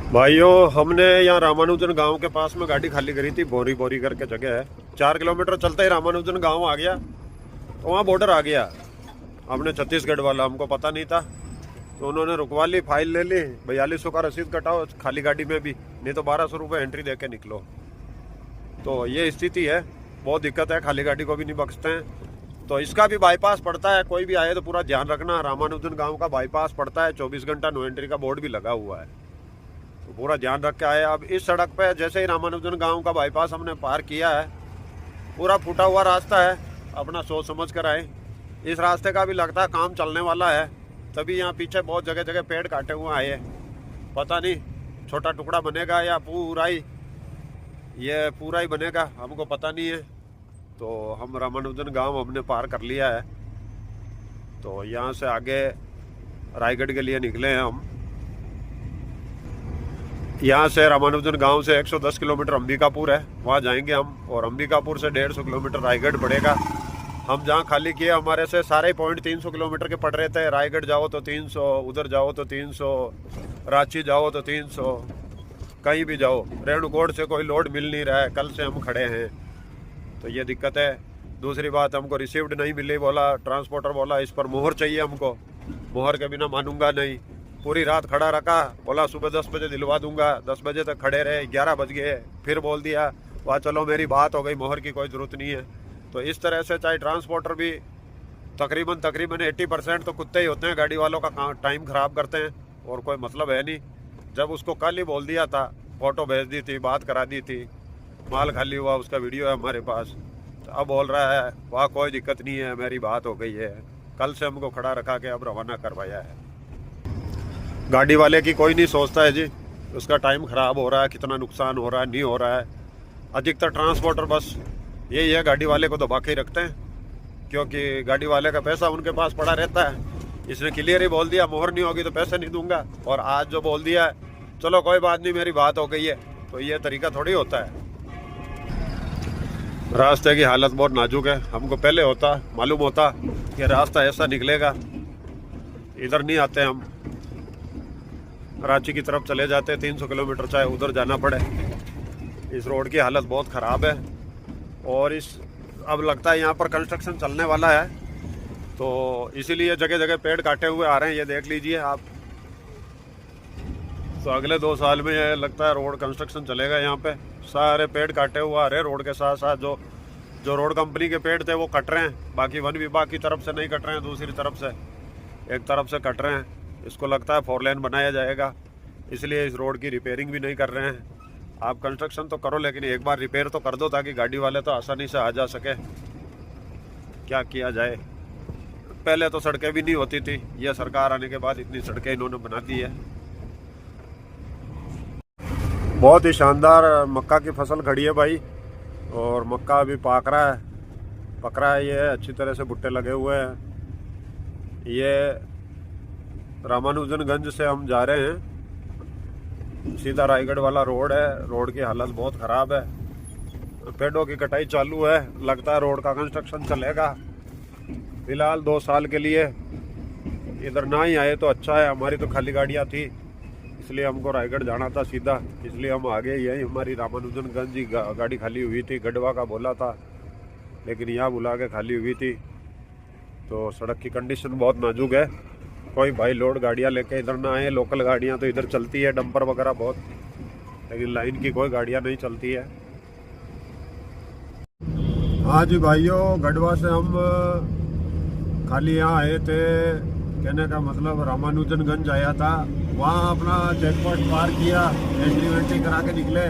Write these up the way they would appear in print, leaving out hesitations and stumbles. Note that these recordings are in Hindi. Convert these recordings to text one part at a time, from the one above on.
भाइयों, हमने यहाँ रामानुजन गांव के पास में गाड़ी खाली करी थी। बोरी बोरी करके जगह है। 4 किलोमीटर चलते ही रामानुजन गांव आ गया, तो वहाँ बॉर्डर आ गया। हमने छत्तीसगढ़ वाला, हमको पता नहीं था, तो उन्होंने रुकवा ली, फाइल ले ली। 4200 का रसीद कटाओ खाली गाड़ी में भी, नहीं तो 1200 रुपये एंट्री दे के निकलो। तो ये स्थिति है, बहुत दिक्कत है, खाली गाड़ी को भी नहीं बख्शते हैं। तो इसका भी बाईपास पड़ता है, कोई भी आए तो पूरा ध्यान रखना। रामानुजन गाँव का बाईपास पड़ता है, 24 घंटा नो एंट्री का बोर्ड भी लगा हुआ है, तो पूरा ध्यान रख के आए। अब इस सड़क पे जैसे ही रामानुजन गांव का बाईपास हमने पार किया है, पूरा फूटा हुआ रास्ता है, अपना सोच समझ कर आए। इस रास्ते का भी लगता है काम चलने वाला है, तभी यहाँ पीछे बहुत जगह जगह पेड़ काटे हुए आए हैं। पता नहीं छोटा टुकड़ा बनेगा या पूरा ही बनेगा, हमको पता नहीं है। तो हम रामानुजन गांव हमने पार कर लिया है, तो यहाँ से आगे रायगढ़ के लिए निकले हैं हम। यहाँ से रामानुजन गांव से 110 किलोमीटर अंबिकापुर है, वहाँ जाएंगे हम। और अंबिकापुर से 150 किलोमीटर रायगढ़ पड़ेगा। हम जहाँ खाली किए हमारे से सारे पॉइंट 300 किलोमीटर के पड़ रहे थे। रायगढ़ जाओ तो 300, उधर जाओ तो 300, रांची जाओ तो 300, कहीं भी जाओ। रेणुगोड़ से कोई लोड मिल नहीं रहा है, कल से हम खड़े हैं, तो ये दिक्कत है। दूसरी बात, हमको रिसीव्ड नहीं मिली, बोला ट्रांसपोर्टर बोला इस पर मोहर चाहिए हमको, मोहर के बिना मानूंगा नहीं। पूरी रात खड़ा रखा, बोला सुबह 10 बजे दिलवा दूंगा। 10 बजे तक खड़े रहे, 11 बज गए, फिर बोल दिया वहाँ चलो मेरी बात हो गई, मोहर की कोई ज़रूरत नहीं है। तो इस तरह से चाहे ट्रांसपोर्टर भी तकरीबन 80% तो कुत्ते ही होते हैं, गाड़ी वालों का टाइम ख़राब करते हैं, और कोई मतलब है नहीं। जब उसको कल ही बोल दिया था, फ़ोटो भेज दी थी, बात करा दी थी, माल खाली हुआ, उसका वीडियो है हमारे पास, तो अब बोल रहा है वहाँ कोई दिक्कत नहीं है, मेरी बात हो गई है। कल से हमको खड़ा रखा के अब रवाना करवाया है। गाड़ी वाले की कोई नहीं सोचता है जी, उसका टाइम ख़राब हो रहा है, कितना नुकसान हो रहा है, नहीं हो रहा है। अधिकतर ट्रांसपोर्टर बस यही है, गाड़ी वाले को दबा के ही रखते हैं, क्योंकि गाड़ी वाले का पैसा उनके पास पड़ा रहता है। इसने क्लियर ही बोल दिया मोहर नहीं होगी तो पैसे नहीं दूंगा, और आज जो बोल दिया है चलो कोई बात नहीं मेरी बात हो गई है, तो ये तरीका थोड़ी होता है। रास्ते की हालत बहुत नाजुक है। हमको पहले मालूम होता कि रास्ता ऐसा निकलेगा, इधर नहीं आते हम, रांची की तरफ चले जाते, 300 किलोमीटर चाहे उधर जाना पड़े। इस रोड की हालत बहुत ख़राब है, और अब लगता है यहाँ पर कंस्ट्रक्शन चलने वाला है, तो इसीलिए जगह जगह पेड़ काटे हुए आ रहे हैं। ये देख लीजिए आप, तो अगले 2 साल में ये लगता है रोड कंस्ट्रक्शन चलेगा। यहाँ पे सारे पेड़ काटे हुए आ रहे हैं रोड के साथ साथ। जो रोड कंपनी के पेड़ थे वो कट रहे हैं, बाकी वन विभाग की तरफ से नहीं कट रहे हैं, दूसरी तरफ से एक तरफ से कट रहे हैं। इसको लगता है 4 लेन बनाया जाएगा, इसलिए इस रोड की रिपेयरिंग भी नहीं कर रहे हैं। आप कंस्ट्रक्शन तो करो, लेकिन एक बार रिपेयर तो कर दो, ताकि गाड़ी वाले तो आसानी से आ जा सके। क्या किया जाए, पहले तो सड़कें भी नहीं होती थी, यह सरकार आने के बाद इतनी सड़कें इन्होंने बना दी है। बहुत ही शानदार मक्का की फसल खड़ी है भाई, और मक्का अभी पक रहा है। ये अच्छी तरह से भुट्टे लगे हुए हैं। ये रामानुजनगंज से हम जा रहे हैं, सीधा रायगढ़ वाला रोड है। रोड की हालत बहुत ख़राब है, पेड़ों की कटाई चालू है, लगता है रोड का कंस्ट्रक्शन चलेगा फिलहाल 2 साल के लिए। इधर ना ही आए तो अच्छा है, हमारी तो खाली गाड़ियाँ थी, इसलिए हमको रायगढ़ जाना था सीधा, इसलिए हम आगे। यही हमारी रामानुजनगंज ही गाड़ी खाली हुई थी, गढ़वा का बोला था, लेकिन यहाँ बुला के खाली हुई थी। तो सड़क की कंडीशन बहुत नाजुक है, कोई भाई लोड गाड़ियाँ लेके इधर ना आए। लोकल गाड़ियाँ तो इधर चलती है, डंपर वगैरह बहुत, लेकिन लाइन की कोई गाड़ियाँ नहीं चलती है। हाँ जी भाइयों, गढ़वा से हम खाली यहाँ आए थे, कहने का मतलब रामानुजनगंज आया था, वहाँ अपना चेकपोस्ट पार किया, एंट्री करा के निकले।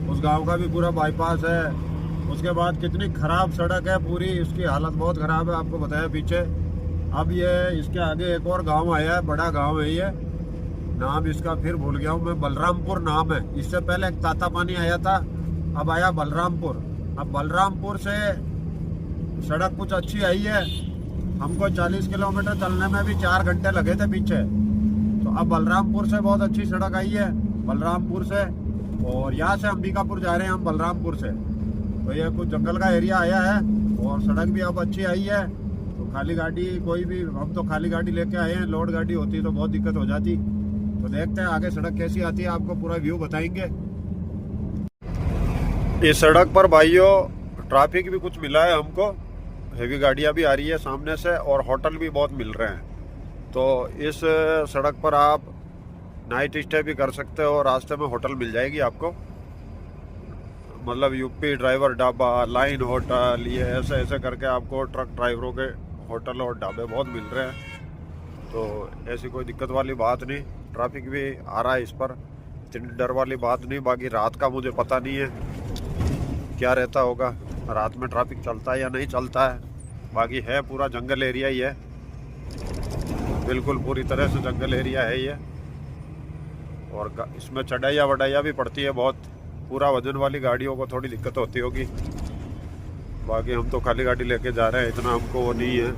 उस गांव का भी पूरा बाईपास है। उसके बाद कितनी ख़राब सड़क है पूरी, उसकी हालत बहुत ख़राब है, आपको बताया पीछे। अब ये इसके आगे एक और गांव आया है, बड़ा गांव है ये, नाम इसका फिर भूल गया हूँ मैं, बलरामपुर नाम है। इससे पहले एक तातापानी आया था, अब आया बलरामपुर। अब बलरामपुर से सड़क कुछ अच्छी आई है, हमको 40 किलोमीटर चलने में भी 4 घंटे लगे थे पीछे। तो अब बलरामपुर से बहुत अच्छी सड़क आई है, बलरामपुर से। और यहाँ से अंबिकापुर जा रहे हैं हम बलरामपुर से। तो ये कुछ जंगल का एरिया आया है, और सड़क भी अब अच्छी आई है। तो खाली गाड़ी कोई भी, हम तो खाली गाड़ी लेके आए हैं, लोड गाड़ी होती तो बहुत दिक्कत हो जाती। तो देखते हैं आगे सड़क कैसी आती है, आपको पूरा व्यू बताएंगे। इस सड़क पर भाइयों ट्रैफिक भी कुछ मिला है हमको, हेवी गाड़ियां भी आ रही है सामने से और होटल भी बहुत मिल रहे हैं। तो इस सड़क पर आप नाइट स्टे भी कर सकते हो, रास्ते में होटल मिल जाएगी आपको, मतलब UP driver dhaba, line hotel, ये ऐसे ऐसे करके आपको ट्रक ड्राइवरों के होटल और ढाबे बहुत मिल रहे हैं। तो ऐसी कोई दिक्कत वाली बात नहीं, ट्रैफिक भी आ रहा है इस पर, इतनी डर वाली बात नहीं। बाकी रात का मुझे पता नहीं है क्या रहता होगा, रात में ट्रैफिक चलता है या नहीं चलता है। बाकी है पूरा जंगल एरिया ही है, बिल्कुल पूरी तरह से जंगल एरिया है ये। और इसमें चढ़ाइया वढ़ाइया भी पड़ती है बहुत, पूरा वजन वाली गाड़ियों को थोड़ी दिक्कत होती होगी। बाकी हम तो खाली गाड़ी लेके जा रहे हैं, इतना हमको वो नहीं है।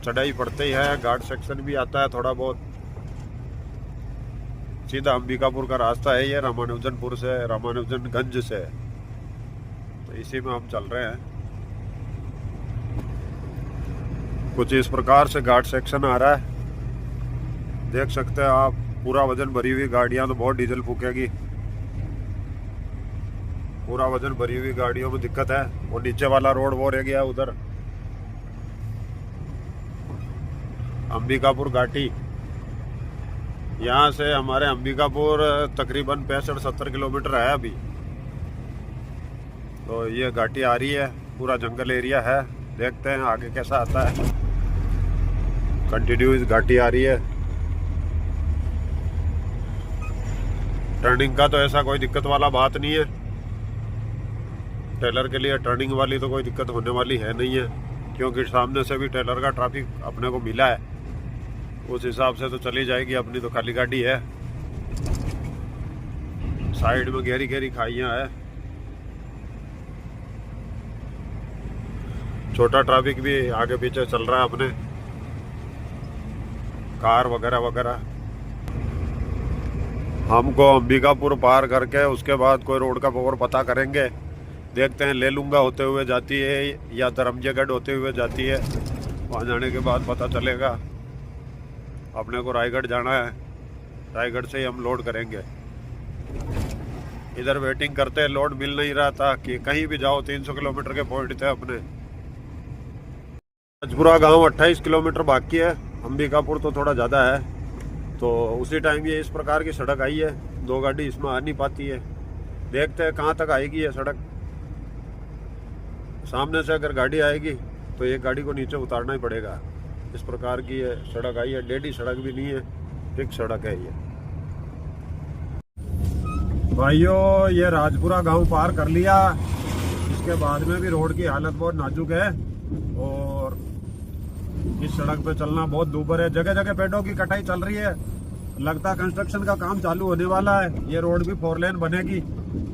चढ़ाई पड़ते ही है, घाट सेक्शन भी आता है थोड़ा बहुत। सीधा अंबिकापुर का रास्ता है ये, रामानुजनपुर से, रामानुजनगंज से, तो इसी में हम चल रहे हैं। कुछ इस प्रकार से घाट सेक्शन आ रहा है, देख सकते हैं आप। पूरा वजन भरी हुई गाड़ियां तो बहुत डीजल फूकेगी, पूरा वजन भरी हुई गाड़ियों में दिक्कत है। वो नीचे वाला रोड वो रह गया उधर, अंबिकापुर घाटी। यहाँ से हमारे अंबिकापुर तकरीबन 65-70 किलोमीटर है अभी। तो ये घाटी आ रही है, पूरा जंगल एरिया है, देखते हैं आगे कैसा आता है। कंटिन्यूस घाटी आ रही है। टर्निंग का तो ऐसा कोई दिक्कत वाला बात नहीं है, टेलर के लिए टर्निंग वाली तो कोई दिक्कत होने वाली है नहीं है, क्योंकि सामने से भी टेलर का ट्रैफिक अपने को मिला है, उस हिसाब से तो चली जाएगी। अपनी तो खाली गाड़ी है, साइड में गहरी गहरी खाइयां है, छोटा ट्रैफिक भी आगे पीछे चल रहा है अपने, कार वगैरह वगैरह। हमको अंबिकापुर पार करके उसके बाद कोई रोड का और पता करेंगे, देखते हैं। ले लूँगा होते हुए जाती है या धर्मजयगढ़ होते हुए जाती है, वहाँ जाने के बाद पता चलेगा। अपने को रायगढ़ जाना है, रायगढ़ से ही हम लोड करेंगे। इधर वेटिंग करते लोड मिल नहीं रहा था कि कहीं भी जाओ 300 किलोमीटर के पॉइंट थे अपने। राजपुरा गांव 28 किलोमीटर बाकी है, अंबिकापुर तो थोड़ा ज़्यादा है। तो उसी टाइम ये इस प्रकार की सड़क आई है, दो गाड़ी इसमें आ नहीं पाती है। देखते हैं कहाँ तक आएगी ये सड़क। सामने से अगर गाड़ी आएगी तो एक गाड़ी को नीचे उतारना ही पड़ेगा। इस प्रकार की ये सड़क आई है, डेढ़ी सड़क भी नहीं है, फिक्स सड़क है ये। भाइयों ये राजपुरा गांव पार कर लिया, इसके बाद में भी रोड की हालत बहुत नाजुक है और इस सड़क पे चलना बहुत दूभर है। जगह जगह पेड़ों की कटाई चल रही है, लगता कंस्ट्रक्शन का काम चालू होने वाला है। ये रोड भी 4 लेन बनेगी,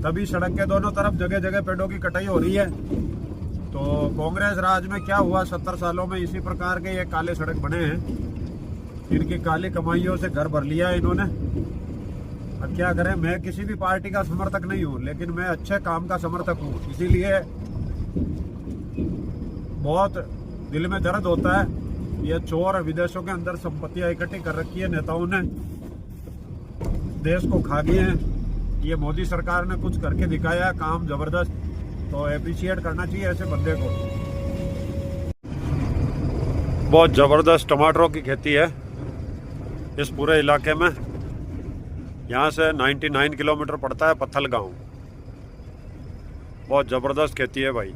तभी सड़क के दोनों तरफ जगह जगह पेड़ों की कटाई हो रही है। तो कांग्रेस राज में क्या हुआ, 70 सालों में इसी प्रकार के ये काले सड़क बने हैं। इनकी काली कमाइयों से घर भर लिया है इन्होंने। अब क्या करें, मैं किसी भी पार्टी का समर्थक नहीं हूँ, लेकिन मैं अच्छे काम का समर्थक हूँ, इसीलिए बहुत दिल में दर्द होता है। ये चोर विदेशों के अंदर संपत्तियां इकट्ठी कर रखी है नेताओं ने, देश को खा गए हैं। ये मोदी सरकार ने कुछ करके दिखाया है, काम जबरदस्त, तो अप्रिशिएट करना चाहिए ऐसे बंदे को। बहुत जबरदस्त टमाटरों की खेती है इस पूरे इलाके में। यहाँ से 99 किलोमीटर पड़ता है पत्थल गांव। बहुत जबरदस्त खेती है भाई,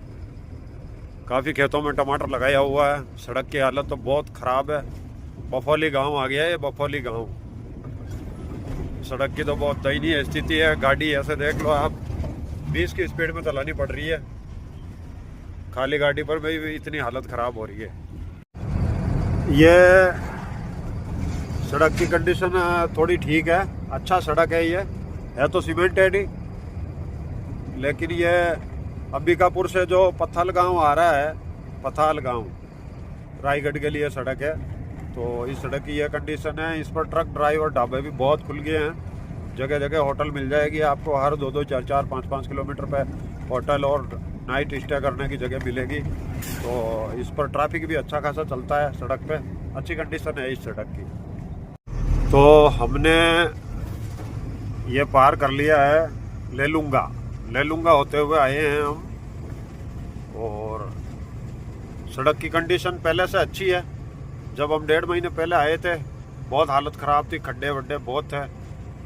काफ़ी खेतों में टमाटर लगाया हुआ है। सड़क की हालत तो बहुत ख़राब है। बफौली गांव आ गया है ये, बफौली गांव। सड़क की तो बहुत दयनीय स्थिति है। गाड़ी ऐसे देख लो आप, 20 की स्पीड में चलानी पड़ रही है, खाली गाड़ी पर भी इतनी हालत ख़राब हो रही है। ये सड़क की कंडीशन थोड़ी ठीक है, अच्छा सड़क है। ये है तो सीमेंटेड ही, लेकिन ये अंबिकापुर से जो पत्थल गांव आ रहा है, पथाल गांव रायगढ़ के लिए सड़क है। तो इस सड़क की यह कंडीशन है। इस पर ट्रक ड्राइवर ढाबे भी बहुत खुल गए हैं, जगह जगह होटल मिल जाएगी आपको। हर 2-2, 4-4, 5-5 किलोमीटर पे होटल और नाइट स्टे करने की जगह मिलेगी। तो इस पर ट्रैफिक भी अच्छा खासा चलता है, सड़क पे अच्छी कंडीशन है इस सड़क की। तो हमने ये पार कर लिया है लेलूंगा होते हुए आए हैं हम। और सड़क की कंडीशन पहले से अच्छी है। जब हम 1.5 महीने पहले आए थे बहुत हालत ख़राब थी, खड्डे वड्डे बहुत थे,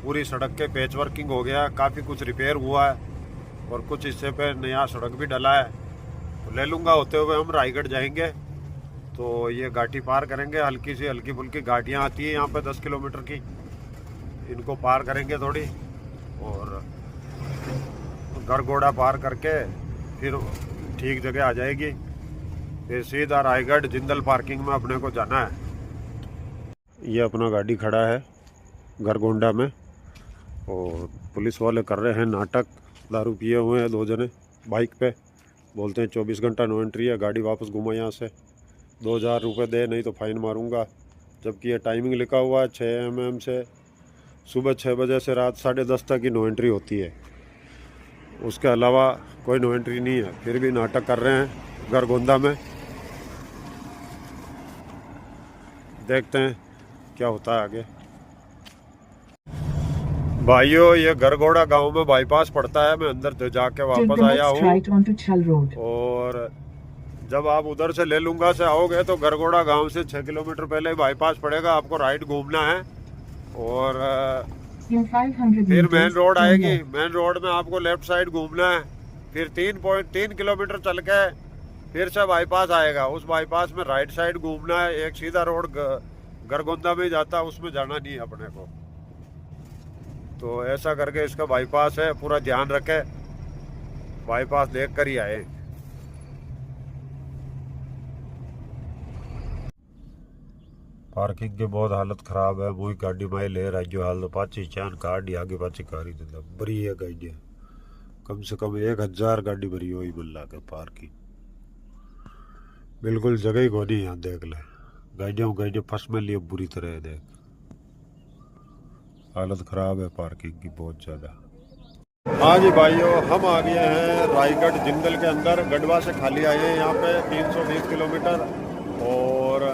पूरी सड़क के पेच वर्किंग हो गया, काफ़ी कुछ रिपेयर हुआ है और कुछ हिस्से पे नया सड़क भी डला है। तो लेलूंगा होते हुए हम रायगढ़ जाएंगे। तो ये घाटी पार करेंगे, हल्की फुल्की घाटियाँ आती है यहाँ पे 10 किलोमीटर की, इनको पार करेंगे थोड़ी और गरगोड़ा पार करके फिर ठीक जगह आ जाएगी। फिर सीधा रायगढ़ जिंदल पार्किंग में अपने को जाना है। ये अपना गाड़ी खड़ा है गरगोंडा में और पुलिस वाले कर रहे हैं नाटक। दारू पिए हुए हैं 2 जने बाइक पे, बोलते हैं 24 घंटा नो एंट्री है, गाड़ी वापस घुमा यहाँ से, 2000 रुपये दे नहीं तो फाइन मारूंगा। जबकि ये टाइमिंग लिखा हुआ है 6 mm से सुबह 6 बजे से रात 10:30 तक की नो एंट्री होती है, उसके अलावा कोई नो एंट्री नहीं है। फिर भी नाटक कर रहे हैं गरगोंदा में। देखते हैं क्या होता है आगे। भाइयों ये गरगोड़ा गांव में बाईपास पड़ता है, मैं अंदर जाके वापस आया हूँ। और जब आप उधर से लेलूंगा से आओगे तो गरगोड़ा गांव से 6 किलोमीटर पहले बाईपास पड़ेगा, आपको राइट घूमना है और फिर मेन रोड आएगी। मेन रोड में आपको लेफ्ट साइड घूमना है, फिर 3.3 किलोमीटर चल के फिर से बाईपास आएगा, उस बाईपास में राइट साइड घूमना है। एक सीधा रोड गरगोंदा में जाता है, उसमें जाना नहीं है अपने को। तो ऐसा करके इसका बाईपास है, पूरा ध्यान रखे, बाईपास देख कर ही आए। पार्किंग की बहुत हालत खराब है, वही गाड़ी में ले रहा जो हाल पाची चान गाड़ी आगे पाची कारी देता बड़ी है गाड़ी, कम से कम 1000 गाड़ी भरी हुई मिल के पार्किंग, बिल्कुल जगह ही कोनी। यहाँ देख ले गाड़ियों फंस में लिए बुरी तरह है, देख हालत ख़राब है पार्किंग की बहुत ज़्यादा। हाँ जी भाइयों, हम आ गए हैं रायगढ़ जिंदल के अंदर। गढ़वा से खाली आए हैं यहाँ पे 320 किलोमीटर और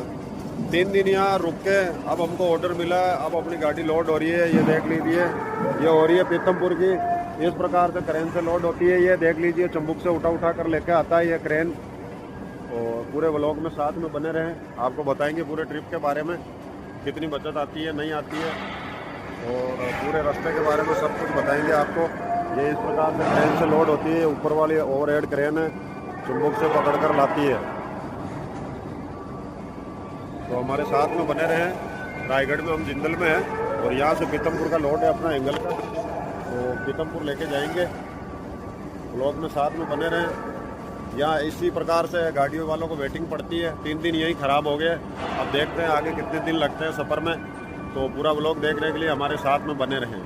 3 दिन यहाँ रुक के अब हमको ऑर्डर मिला है। अब अपनी गाड़ी लोड हो रही है, ये देख लीजिए, ये हो रही है पीतमपुर की। इस प्रकार से क्रेन से लोड होती है, ये देख लीजिए, चंबुक से उठा कर लेके आता है ये क्रेन। और पूरे व्लॉग में साथ में बने रहें, आपको बताएंगे पूरे ट्रिप के बारे में, कितनी बचत आती है नहीं आती है और पूरे रास्ते के बारे में सब कुछ बताएंगे आपको। ये इस प्रकार से क्रेन से लोड होती है, ऊपर वाली ओवरहेड क्रेन है, चुंबक से पकड़कर लाती है। तो हमारे साथ में बने रहें। रायगढ़ में हम जिंदल में हैं और यहाँ से पीतमपुर का लोड है अपना एंगल का, तो पीतमपुर लेके जाएंगे। व्लॉग में साथ में बने रहें। यहाँ इसी प्रकार से गाड़ियों वालों को वेटिंग पड़ती है। 3 दिन यही ख़राब हो गए, अब देखते हैं आगे कितने दिन लगते हैं सफ़र में। तो पूरा व्लॉग देखने के लिए हमारे साथ में बने रहें।